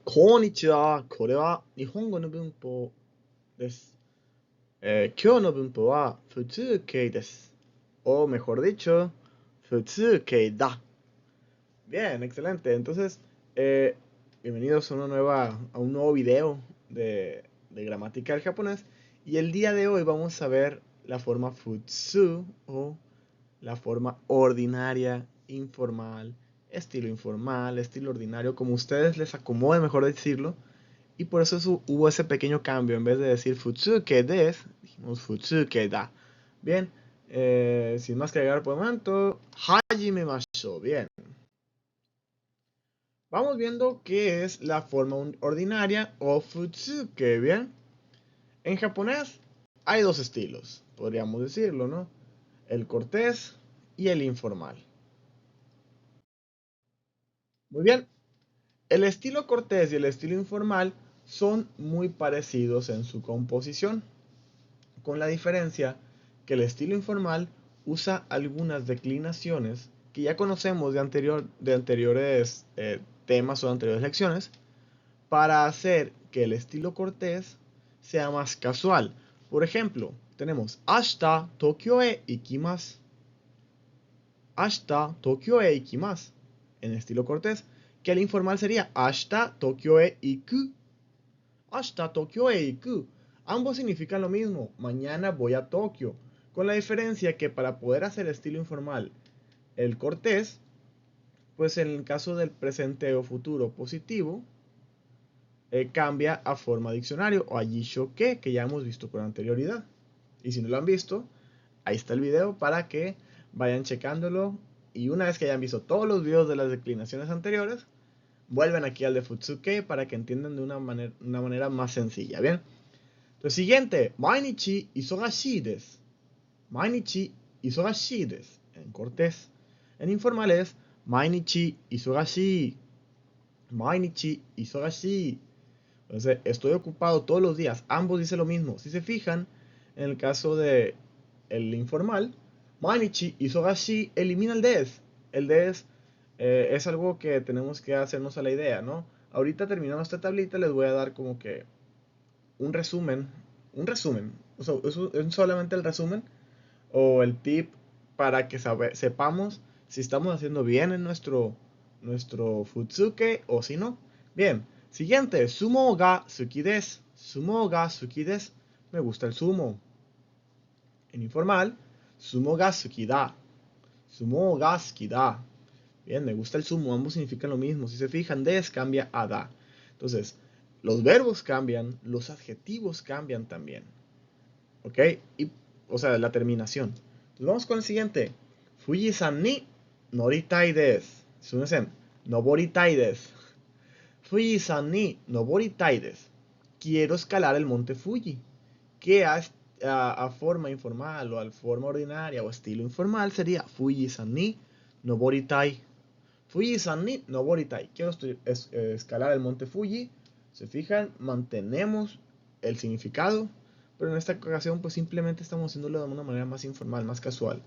Konnichiwa, これは日本語の文法です。今日の文法は普通形です。O mejor dicho, 普通形だ. Bien, excelente. Entonces, bienvenidos a un nuevo video de gramática del japonés. Y el día de hoy vamos a ver la forma futsu o la forma ordinaria, informal, estilo ordinario, como ustedes les acomode, mejor decirlo. Y por eso hubo ese pequeño cambio. En vez de decir futsuke des, dijimos futsuke da. Bien, sin más que agregar por el momento, hajime mashou. Bien, vamos viendo qué es la forma ordinaria o futsuke. Bien, en japonés hay dos estilos, podríamos decirlo, ¿no? El cortés y el informal. Muy bien, el estilo cortés y el estilo informal son muy parecidos en su composición, con la diferencia que el estilo informal usa algunas declinaciones que ya conocemos de anteriores temas o de anteriores lecciones para hacer que el estilo cortés sea más casual. Por ejemplo, tenemos Ashita Tokyo e ikimasu. Ashita Tokyo e ikimasu en estilo cortés, que el informal sería Ashita Tokyo e iku. Ashita Tokyo e iku. Ambos significan lo mismo, mañana voy a Tokio, con la diferencia que para poder hacer estilo informal el cortés, pues en el caso del presente o futuro positivo, cambia a forma diccionario o a yishoke, que ya hemos visto con anterioridad. Y si no lo han visto, ahí está el video para que vayan checándolo. Y una vez que hayan visto todos los videos de las declinaciones anteriores, vuelven aquí al de futsuke para que entiendan de una manera más sencilla. Bien. Lo siguiente, mainichi isogashii desu. Mainichi isogashii desu. En cortés. En informal es mainichi isogashii. Mainichi isogashii. Entonces, estoy ocupado todos los días. Ambos dicen lo mismo. Si se fijan, en el caso de el informal, mainichi isogashii elimina el des. El des es algo que tenemos que hacernos a la idea, ¿no? Ahorita terminando esta tablita les voy a dar como que un resumen, o sea, es solamente el resumen o el tip para que sepamos si estamos haciendo bien en nuestro futsuke o si no. Bien, siguiente, sumo ga suki desu. Sumo ga suki desu. Me gusta el sumo. En informal, sumo ga suki da. Sumo ga suki da. Bien, me gusta el sumo, ambos significan lo mismo. Si se fijan, des cambia a da. Entonces, los verbos cambian, los adjetivos cambian también. ¿Ok? O sea, la terminación. Entonces vamos con el siguiente. Fuji-san ni noritai desu. Sumen, noboritai desu. Fuji-san ni noboritai desu. Quiero escalar el monte Fuji. Que a forma informal o a forma ordinaria o estilo informal sería Fuji-san ni noboritai. Fuji-san ni noboritai. Quiero escalar el monte Fuji. Se fijan, mantenemos el significado, pero en esta ocasión pues simplemente estamos haciéndolo de una manera más informal, más casual.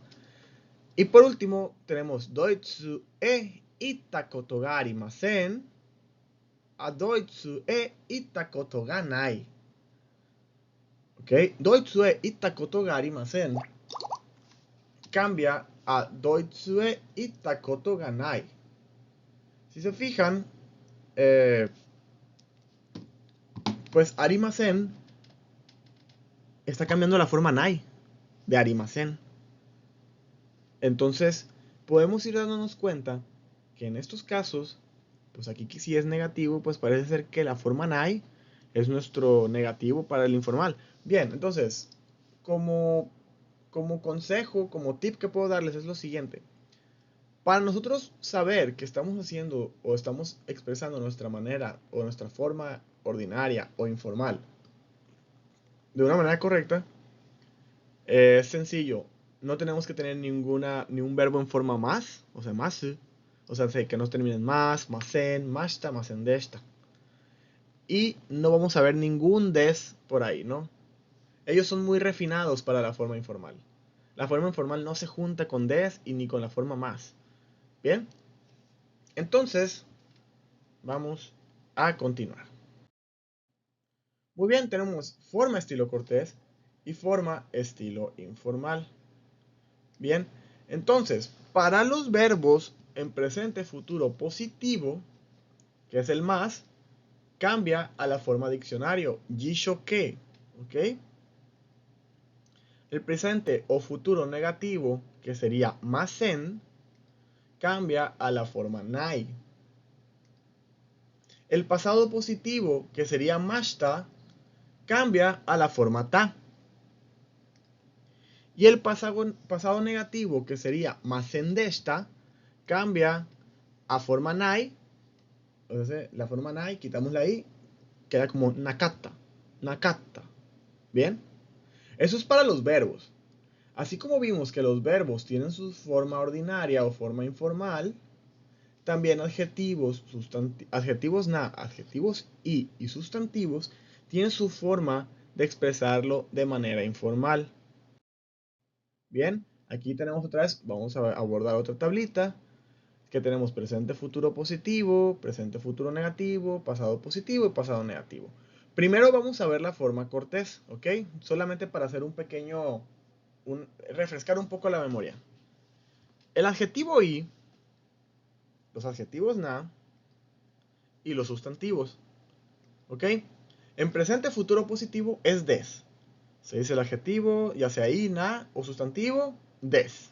Y por último tenemos doitsu e itta koto ga arimasen a doitsu e itta koto ga nai. ¿Ok? Doitsu e itta koto ga arimasen cambia a doitsu e itta koto ga nai. Si se fijan, pues arimasen está cambiando la forma nai de arimasen. Entonces, podemos ir dándonos cuenta que en estos casos, pues aquí que si es negativo, pues parece ser que la forma nai es nuestro negativo para el informal. Bien, entonces, como consejo, como tip que puedo darles es lo siguiente. Para nosotros saber que estamos haciendo o estamos expresando nuestra manera o nuestra forma ordinaria o informal de una manera correcta, es sencillo. No tenemos que tener ni un verbo en forma más, o sea, masu. O sea, que no terminen más, masen, mashita, masen deshita. Y no vamos a ver ningún des por ahí, ¿no? Ellos son muy refinados para la forma informal. La forma informal no se junta con des y ni con la forma más. ¿Bien? Entonces, vamos a continuar. Muy bien, tenemos forma estilo cortés y forma estilo informal. Bien, entonces, para los verbos en presente futuro positivo, que es el más, cambia a la forma diccionario, jisho que, ¿ok? El presente o futuro negativo, que sería masen, cambia a la forma nai. El pasado positivo, que sería mashta, cambia a la forma ta. Y el pasado negativo, que sería masendesta, cambia a forma nai. Entonces, la forma nai, quitamos la i, queda como nakata. Nakata. ¿Bien? Eso es para los verbos. Así como vimos que los verbos tienen su forma ordinaria o forma informal, también adjetivos na, adjetivos y sustantivos tienen su forma de expresarlo de manera informal. Bien, aquí tenemos otra vez, vamos a abordar otra tablita, que tenemos presente, futuro positivo, presente, futuro negativo, pasado positivo y pasado negativo. Primero vamos a ver la forma cortés, ¿ok? Solamente para hacer un pequeño, refrescar un poco la memoria. El adjetivo i, los adjetivos na y los sustantivos, ¿ok? En presente, futuro positivo es des. Se dice el adjetivo, ya sea i, na o sustantivo, des.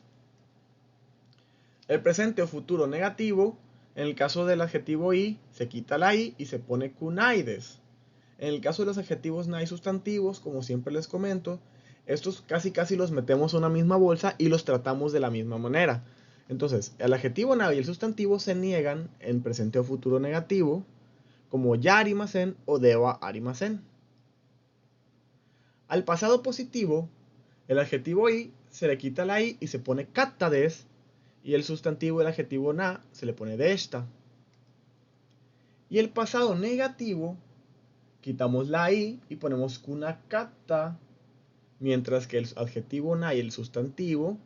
El presente o futuro negativo, en el caso del adjetivo i, se quita la i y se pone kunaides. En el caso de los adjetivos na y sustantivos, como siempre les comento, estos casi los metemos en una misma bolsa y los tratamos de la misma manera. Entonces, el adjetivo na y el sustantivo se niegan en presente o futuro negativo, como ya arimasen o deba arimasen. Al pasado positivo, el adjetivo i se le quita la i y se pone kattades, y el sustantivo, el adjetivo na, se le pone deshta. Y el pasado negativo, quitamos la i y ponemos kunakatta, mientras que el adjetivo na y el sustantivo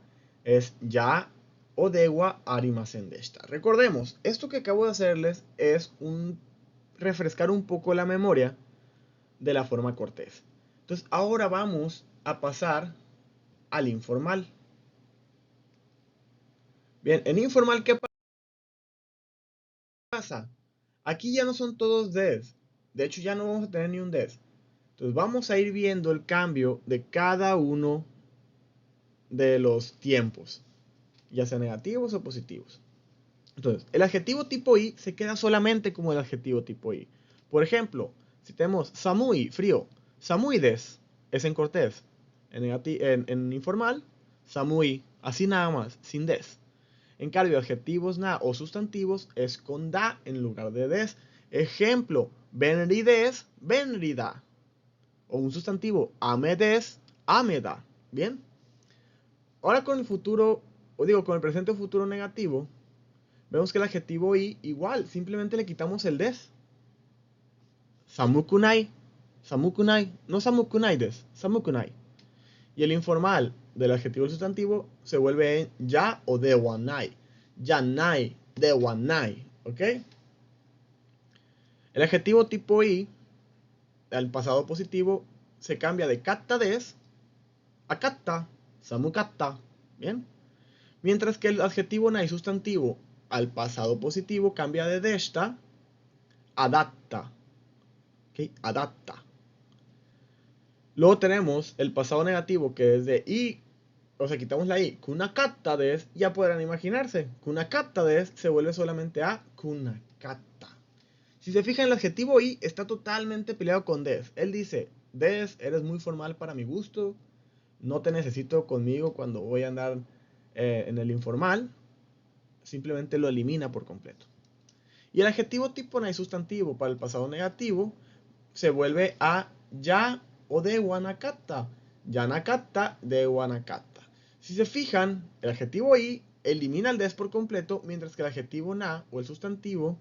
es ya o dewa arimasen deshta. Recordemos, esto que acabo de hacerles es refrescar un poco la memoria de la forma cortés. Entonces, ahora vamos a pasar al informal. Bien, en informal, ¿qué pasa? Aquí ya no son todos des. De hecho, ya no vamos a tener ni un des. Entonces, vamos a ir viendo el cambio de cada uno de los tiempos, ya sean negativos o positivos. Entonces, el adjetivo tipo i se queda solamente como el adjetivo tipo i. Por ejemplo, si tenemos samui, frío, samuides es en cortés. En informal, samui, así nada más, sin des. En cambio, adjetivos na o sustantivos es con da en lugar de des. Ejemplo, benrides, benrida. O un sustantivo, amedes, ameda. ¿Bien? Ahora con el futuro, o digo, con el presente o futuro negativo, vemos que el adjetivo i igual, simplemente le quitamos el des. Samukunai, samukunai, no samukunaides, samukunai. Y el informal del adjetivo y sustantivo se vuelve en ya o dewanai. Yanai, dewanai, ¿ok? El adjetivo tipo i, al pasado positivo, se cambia de katta des a katta, samukatta, ¿bien? Mientras que el adjetivo nai sustantivo al pasado positivo cambia de deshta a datta, ¿ok? Adatta. Luego tenemos el pasado negativo que es de i, o sea, quitamos la i, kunakattades, ya podrán imaginarse, kunakattades se vuelve solamente a kunakatta. Si se fijan, el adjetivo i está totalmente peleado con des. Él dice, des, eres muy formal para mi gusto, no te necesito conmigo cuando voy a andar en el informal, simplemente lo elimina por completo. Y el adjetivo tipo nai sustantivo para el pasado negativo se vuelve a ya o de wanakatta. Yanakatta de wanakatta. Si se fijan, el adjetivo i elimina el des por completo, mientras que el adjetivo na o el sustantivo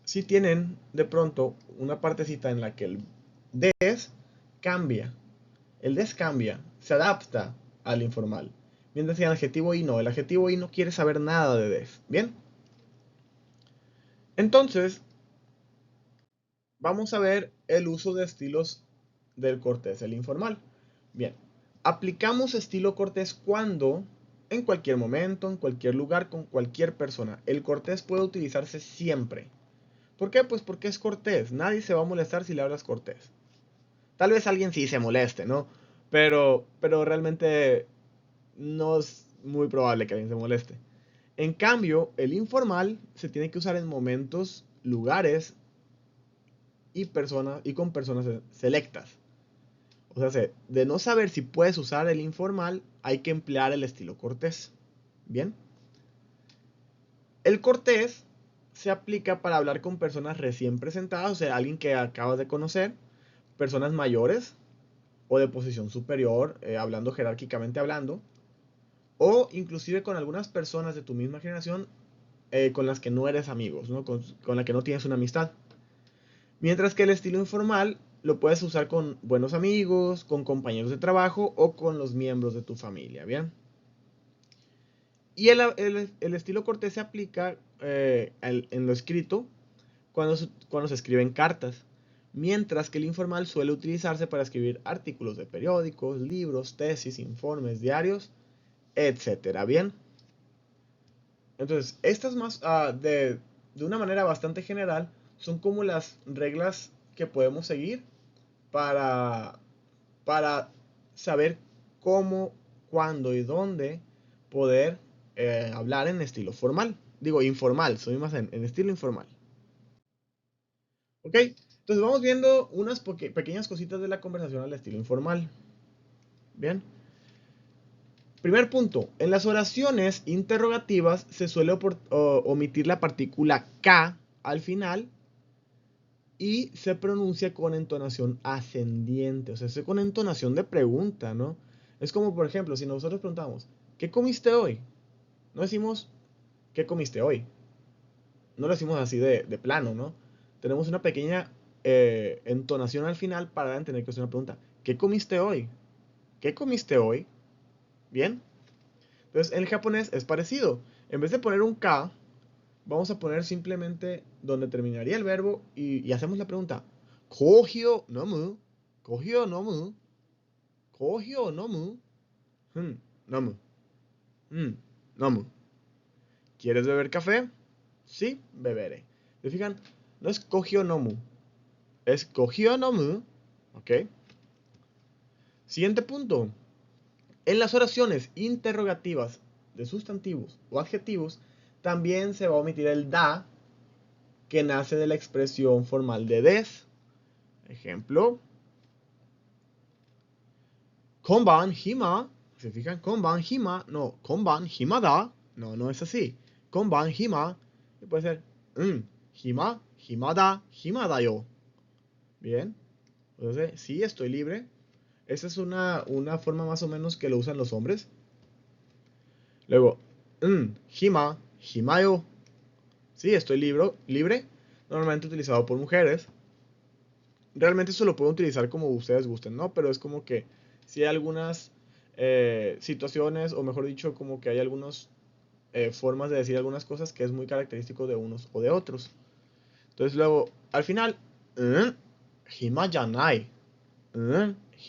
sí tienen de pronto una partecita en la que el des cambia. El des cambia, se adapta al informal. Mientras que el adjetivo i no. El adjetivo i no quiere saber nada de des. ¿Bien? Entonces, vamos a ver el uso de estilos del cortés, el informal. Bien, aplicamos estilo cortés cuando, en cualquier momento, en cualquier lugar, con cualquier persona. El cortés puede utilizarse siempre. ¿Por qué? Pues porque es cortés. Nadie se va a molestar si le hablas cortés. Tal vez alguien sí se moleste, ¿no? Pero realmente no es muy probable que alguien se moleste. En cambio, el informal se tiene que usar en momentos, lugares y personas y con personas selectas. O sea, de no saber si puedes usar el informal, hay que emplear el estilo cortés. Bien. El cortés se aplica para hablar con personas recién presentadas, o sea, alguien que acabas de conocer, personas mayores o de posición superior, hablando jerárquicamente hablando, o inclusive con algunas personas de tu misma generación con las que no eres amigos, ¿no? Con la que no tienes una amistad. Mientras que el estilo informal lo puedes usar con buenos amigos, con compañeros de trabajo o con los miembros de tu familia, ¿bien? Y el estilo cortés se aplica en lo escrito cuando se escriben cartas, mientras que el informal suele utilizarse para escribir artículos de periódicos, libros, tesis, informes, diarios, etcétera, ¿bien? Entonces, estas más de una manera bastante general son como las reglas que podemos seguir para, para saber cómo, cuándo y dónde poder hablar en estilo formal. Digo, informal, soy más en estilo informal. ¿Ok? Entonces vamos viendo unas pequeñas cositas de la conversación al estilo informal. Bien. Primer punto. En las oraciones interrogativas se suele omitir la partícula K al final y se pronuncia con entonación ascendiente, o sea, es con entonación de pregunta, ¿no? Es como, por ejemplo, si nosotros preguntamos, ¿qué comiste hoy? No decimos, ¿qué comiste hoy? No lo decimos así de plano, ¿no? Tenemos una pequeña entonación al final para dar a entender que es una pregunta. ¿Qué comiste hoy? ¿Qué comiste hoy? ¿Bien? Entonces, en el japonés es parecido. En vez de poner un K, vamos a poner simplemente donde terminaría el verbo y hacemos la pregunta. Kohio nomu. Kohio nomu. Kohio nomu. Nomu. Nomu. ¿Quieres beber café? Sí, beberé. ¿Se fijan? No es kohio nomu. Es kohio nomu. ¿Ok? Siguiente punto. En las oraciones interrogativas de sustantivos o adjetivos, también se va a omitir el da que nace de la expresión formal de des. Ejemplo, konban hima. ¿Se fijan? Konban hima. No, konban himada. No, no es así. Konban hima. Y puede ser, hima, himada, himada yo. Bien. Entonces, sí, estoy libre. Esa es una forma más o menos que lo usan los hombres. Luego, hima, himayo. Sí, estoy libre. Normalmente utilizado por mujeres. Realmente eso lo pueden utilizar como ustedes gusten, ¿no? Pero es como que si hay algunas situaciones, o mejor dicho, como que hay algunas formas de decir algunas cosas que es muy característico de unos o de otros. Entonces luego, al final, hima janai.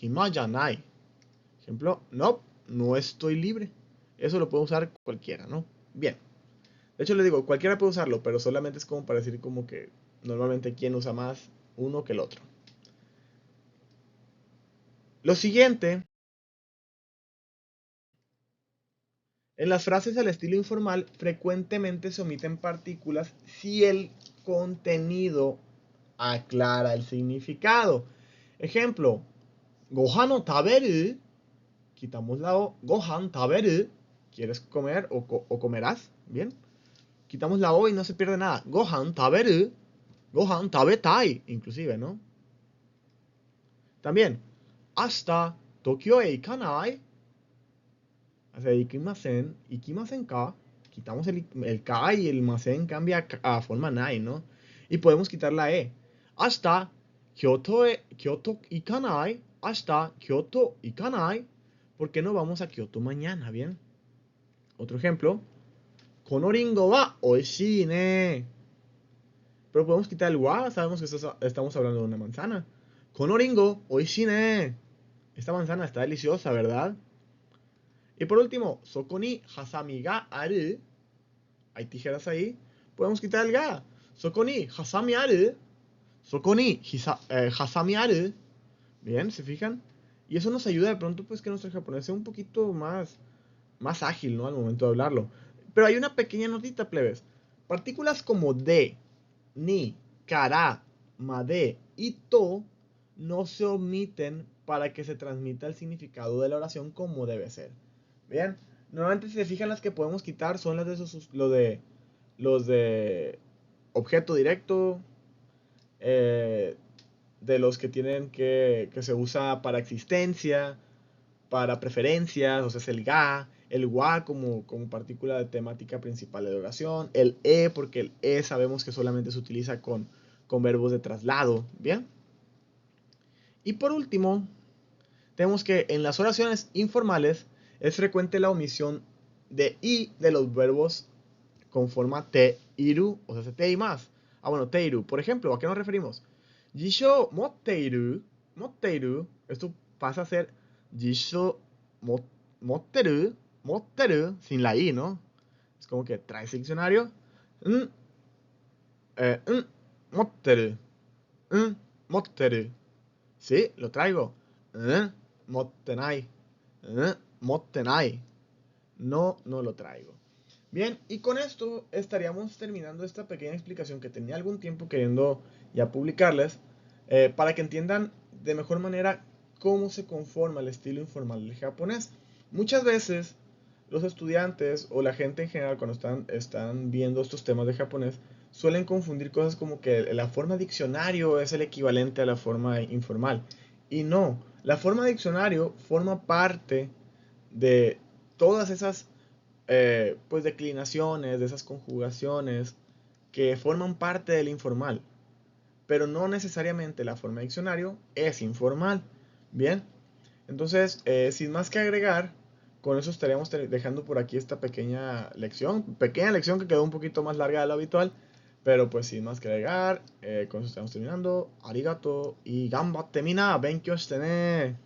Hima janai. Ejemplo, no, no estoy libre. Eso lo puede usar cualquiera, ¿no? Bien. De hecho, le digo, cualquiera puede usarlo, pero solamente es como para decir como que normalmente quién usa más uno que el otro. Lo siguiente, en las frases al estilo informal frecuentemente se omiten partículas si el contenido aclara el significado. Ejemplo, gohan no taberu, quitamos la o, gohan taberu, ¿quieres comer o comerás? Bien. Quitamos la o y no se pierde nada. Gohan taberu, gohan tabetai, inclusive, ¿no? También, hasta Tokio e ikanai, o sea, ikimasen ka, quitamos el K y el masen cambia a forma nai, ¿no? Y podemos quitar la E. Hasta Kyoto ikanai, hasta Kyoto ikanai, ¿por qué no vamos a Kyoto mañana? Bien. Otro ejemplo. Kono ringo wa oishii ne. Pero podemos quitar el wa, sabemos que estamos hablando de una manzana. Konoringo, oishine. Esta manzana está deliciosa, ¿verdad? Y por último, soko ni hasami ga aru. Hay tijeras ahí. Podemos quitar el ga. Soko ni hasami aru. Soko ni hasami aru. Bien, ¿se fijan? Y eso nos ayuda de pronto pues que nuestro japonés sea un poquito más ágil, ¿no? Al momento de hablarlo. Pero hay una pequeña notita, plebes. Partículas como de, ni, kara, made y to no se omiten para que se transmita el significado de la oración como debe ser. Bien, normalmente si se fijan las que podemos quitar son las de los de objeto directo, eh, de los que tienen que se usa para existencia, para preferencias, o sea, es el ga, el wa como partícula de temática principal de la oración, el porque el sabemos que solamente se utiliza con verbos de traslado, ¿bien? Y por último, tenemos que en las oraciones informales es frecuente la omisión de i de los verbos con forma te, iru, o sea, te y más. Ah, bueno, te iru. Por ejemplo, ¿a qué nos referimos? Jisho motteiru, motteiru, esto pasa a ser jisho motteru, motteru, sin la i, ¿no? Es como que traes el diccionario. Mm, motteru, motteru. Sí, lo traigo. Mottenai, mottenai. No, no lo traigo. Bien, y con esto estaríamos terminando esta pequeña explicación que tenía algún tiempo queriendo ya publicarles, para que entiendan de mejor manera cómo se conforma el estilo informal del japonés. Muchas veces los estudiantes o la gente en general cuando están viendo estos temas de japonés suelen confundir cosas como que la forma diccionario es el equivalente a la forma informal. Y no, la forma diccionario forma parte de todas esas pues declinaciones, de esas conjugaciones que forman parte del informal, pero no necesariamente la forma de diccionario es informal. Bien, entonces, sin más que agregar, con eso estaríamos dejando por aquí esta pequeña lección que quedó un poquito más larga de lo habitual, pero pues sin más que agregar, con eso estamos terminando. Arigato y gambatte mina, benkyou shite ne.